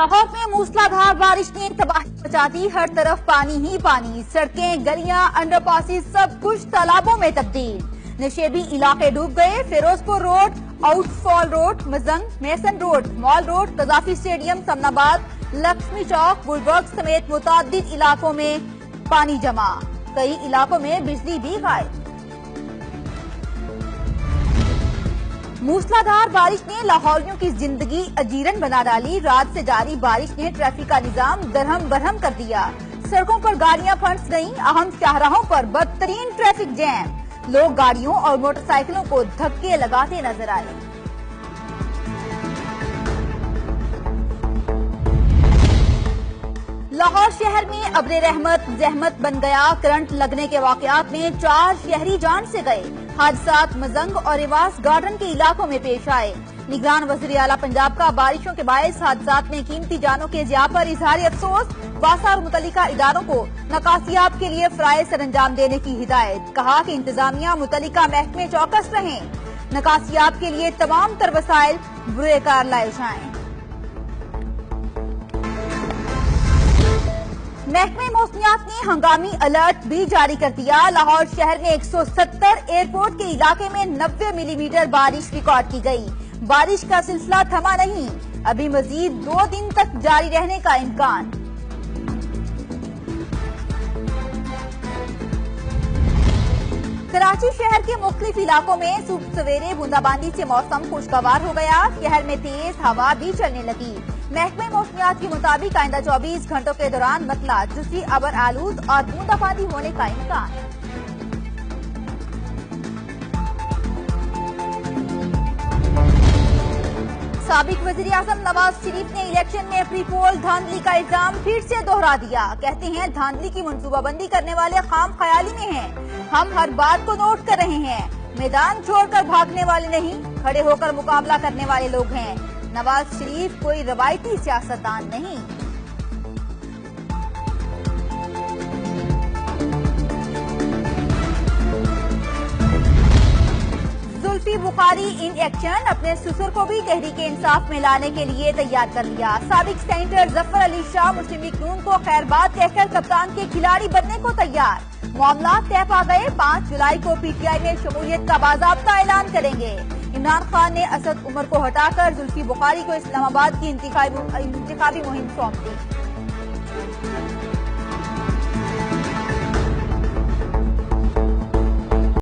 लाहौर में मूसलाधार बारिश ने तबाही मचा दी। हर तरफ पानी ही पानी, सड़कें, गलियां, अंडरपासेस सब कुछ तालाबों में तब्दील। नशेबी इलाके डूब गए। Ferozepur road, outfall road, Mozang, mason road, mall road, Qaddafi stadium, Samanabad, Lakshmi chowk, Gulberg समेत मुतादिद इलाकों में पानी जमा। कई इलाकों में बिजली भी गायब। मूसलाधार बारिश ने लाहौरियों की जिंदगी अजीरन बना डाली। रात से जारी बारिश ने ट्रैफिक का निजाम दरहम बरहम कर दिया। सड़कों पर गाड़ियां फंस गईं। अहम शाहराहों पर बदतरीन ट्रैफिक जैम। लोग गाड़ियों और मोटरसाइकिलों को धक्के लगाते नजर आए। लाहौर शहर में अब्रे रहमत जहमत बन गया। करंट लगने के वाकयात में 4 शहरी जान से गए। हादसात मजंग और रिवास गार्डन के इलाकों में पेश आए। निगरान वज़ीर आला पंजाब का बारिशों के बायस हादसात में कीमती जानों के ज़िया पर इजहार अफसोस। वासा और मुतल्लिका इदारों को नकासियाब के लिए फराइज सरअंजाम देने की हिदायत। कहा कि इंतजामिया मुतल्लिका महकमे चौकस रहें। नकासियाब के लिए तमाम तर वसाइल बुरे कार लाए जाएं। महकमे मौसमियात ने हंगामी अलर्ट भी जारी कर दिया। लाहौर शहर में 170, एयरपोर्ट के इलाके में 90 मिलीमीटर बारिश रिकॉर्ड की गई। बारिश का सिलसिला थमा नहीं, अभी मजीद 2 दिन तक जारी रहने का इम्कान। कराची शहर के मुख्तलिफ इलाकों में सुबह सवेरे बूंदाबांदी से मौसम खुशगवार हो गया। शहर में तेज हवा भी चलने लगी। महकमे मौसमियात के मुताबिक आइंदा 24 घंटों के दौरान मतला, जुज़ी अबर आलूद और बूंदाबांदी होने का इम्कान। साबिक वज़ीर आज़म नवाज शरीफ ने इलेक्शन में प्री पोल धांधली का इल्जाम फिर से दोहरा दिया। कहते हैं धांधली की मंसूबाबंदी करने वाले खाम ख्याली में हैं। हम हर बात को नोट कर रहे हैं। मैदान छोड़कर भागने वाले नहीं, खड़े होकर मुकाबला करने वाले लोग हैं। नवाज शरीफ कोई रवायती सियासतदान नहीं। जुल्फी बुखारी इन एक्शन, अपने ससुर को भी तहरीके इंसाफ में लाने के लिए तैयार कर लिया। साबिक सेनेटर जफर अली शाह मुस्लिम लीग नून को खैरबाद कहकर कप्तान के खिलाड़ी बनने को तैयार। मामला तय पा गए। 5 जुलाई को पीटीआई में शमूलियत का बाज़ाब्ता ऐलान करेंगे। इमरान खान ने असद उमर को हटाकर जुल्फी बुखारी को इस्लामाबाद की इंतखाबी मुहिम सौंप दी।